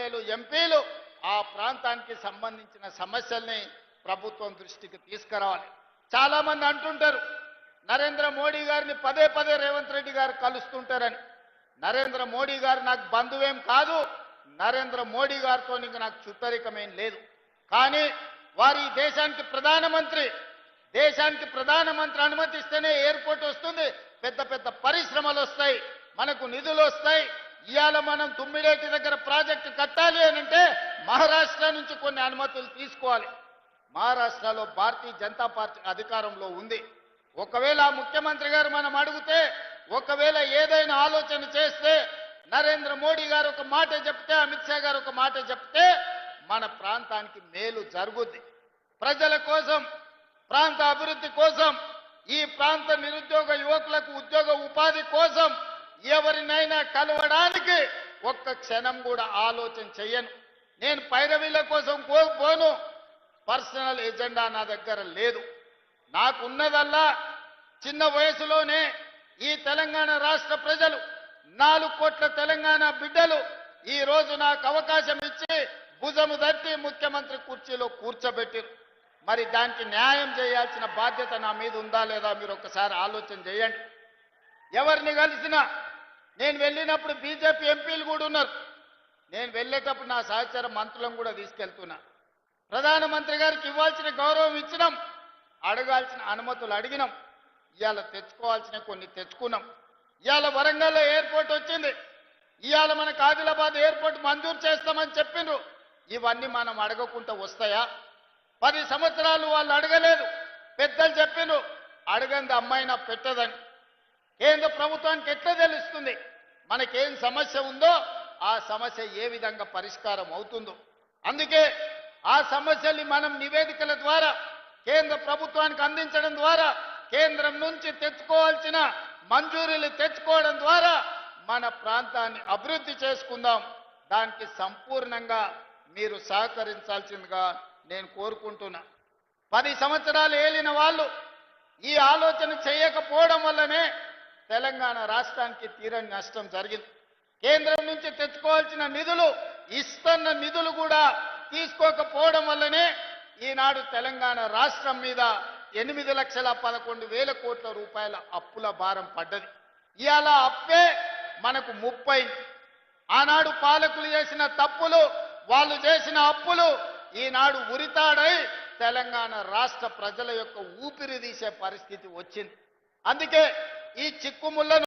ఎమ్మెల్యేలు ఎంపీలు ఆ ప్రాంతానికి సంబంధించిన సమస్యల్ని ప్రభుత్వం దృష్టికి తీసుకురావాలి. చాలా మంది అంటుంటారు నరేంద్ర మోడీ గారిని పదే పదే రేవంత్ రెడ్డి గారు కలుస్తుంటారని. నరేంద్ర మోడీ గారు నాకు బంధువేం కాదు, నరేంద్ర మోడీ గారితో ఇంకా నాకు చుట్టరికమేం లేదు. కానీ వారి దేశానికి ప్రధానమంత్రి అనుమతిస్తేనే ఎయిర్పోర్ట్ వస్తుంది, పెద్ద పెద్ద పరిశ్రమలు వస్తాయి, మనకు నిధులు వస్తాయి. ఇవాళ మనం తుమ్మిడేటి దగ్గర ప్రాజెక్టు కట్టాలి అని అంటే మహారాష్ట్ర నుంచి కొన్ని అనుమతులు తీసుకోవాలి. మహారాష్ట్రలో భారతీయ జనతా పార్టీ అధికారంలో ఉంది. ఒకవేళ ముఖ్యమంత్రి గారు మనం అడిగితే, ఒకవేళ ఏదైనా ఆలోచన చేస్తే, నరేంద్ర మోడీ గారు ఒక మాట చెప్తే, అమిత్ షా గారు ఒక మాట చెప్తే మన ప్రాంతానికి మేలు జరుగుద్ది. ప్రజల కోసం, ప్రాంత అభివృద్ధి కోసం, ఈ ప్రాంత నిరుద్యోగ యువకులకు ఉద్యోగ ఉపాధి కోసం ఎవరినైనా కలవడానికి ఒక్క క్షణం కూడా ఆలోచన చెయ్యను. నేను పైరవీల కోసం పోను. పర్సనల్ ఎజెండా నా దగ్గర లేదు. నాకున్నదల్లా చిన్న వయసులోనే ఈ తెలంగాణ రాష్ట్ర ప్రజలు 4 కోట్ల తెలంగాణ బిడ్డలు ఈ రోజు నాకు అవకాశం ఇచ్చి భుజము తట్టి ముఖ్యమంత్రి కుర్చీలో కూర్చోబెట్టారు. మరి దానికి న్యాయం చేయాల్సిన బాధ్యత నా మీద ఉందా లేదా మీరు ఒకసారి ఆలోచన చేయండి. ఎవరిని కలిసినా, నేను వెళ్ళినప్పుడు బీజేపీ ఎంపీలు కూడా ఉన్నారు. నేను వెళ్ళేటప్పుడు నా సహచర మంత్రులను కూడా తీసుకెళ్తున్నా. ప్రధానమంత్రి గారికి ఇవ్వాల్సిన గౌరవం ఇచ్చినాం, అడగాల్సిన అనుమతులు అడిగినాం, ఇవాళ తెచ్చుకోవాల్సిన కొన్ని తెచ్చుకున్నాం. ఇవాళ వరంగల్లో ఎయిర్పోర్ట్ వచ్చింది, ఇవాళ మనకు ఆదిలాబాద్ ఎయిర్పోర్ట్ మంజూరు చేస్తామని చెప్పిండ్రు. ఇవన్నీ మనం అడగకుండా వస్తాయా? 10 సంవత్సరాలు వాళ్ళు అడగలేదు. పెద్దలు చెప్పిండ్రు అడగంది అమ్మాయినా పెట్టదని. కేంద్ర ప్రభుత్వానికి ఎట్లా తెలుస్తుంది మనకేం సమస్య ఉందో, ఆ సమస్య ఏ విధంగా పరిష్కారం అవుతుందో? అందుకే ఆ సమస్యల్ని మనం నివేదికల ద్వారా కేంద్ర ప్రభుత్వానికి అందించడం ద్వారా, కేంద్రం నుంచి తెచ్చుకోవాల్సిన మంజూరీలు తెచ్చుకోవడం ద్వారా మన ప్రాంతాన్ని అభివృద్ధి చేసుకుందాం. దానికి సంపూర్ణంగా మీరు సహకరించాల్సిందిగా నేను కోరుకుంటున్నా. 10 సంవత్సరాలు ఏలిన వాళ్ళు ఈ ఆలోచన చేయకపోవడం వల్లనే తెలంగాణ రాష్ట్రానికి తీరని నష్టం జరిగింది. కేంద్రం నుంచి తెచ్చుకోవాల్సిన నిధులు, ఇస్తున్న నిధులు కూడా తీసుకోకపోవడం వల్లనే ఈనాడు తెలంగాణ రాష్ట్రం మీద 8,11,000 కోట్ల రూపాయల అప్పుల భారం పడ్డది. ఇవాళ అప్పే మనకు 30. ఆనాడు పాలకులు చేసిన తప్పులు, వాళ్ళు చేసిన అప్పులు ఈనాడు ఉరితాడై తెలంగాణ రాష్ట్ర ప్రజల యొక్క ఊపిరి తీసే పరిస్థితి వచ్చింది. అందుకే ఈ చిక్కుముళ్ళను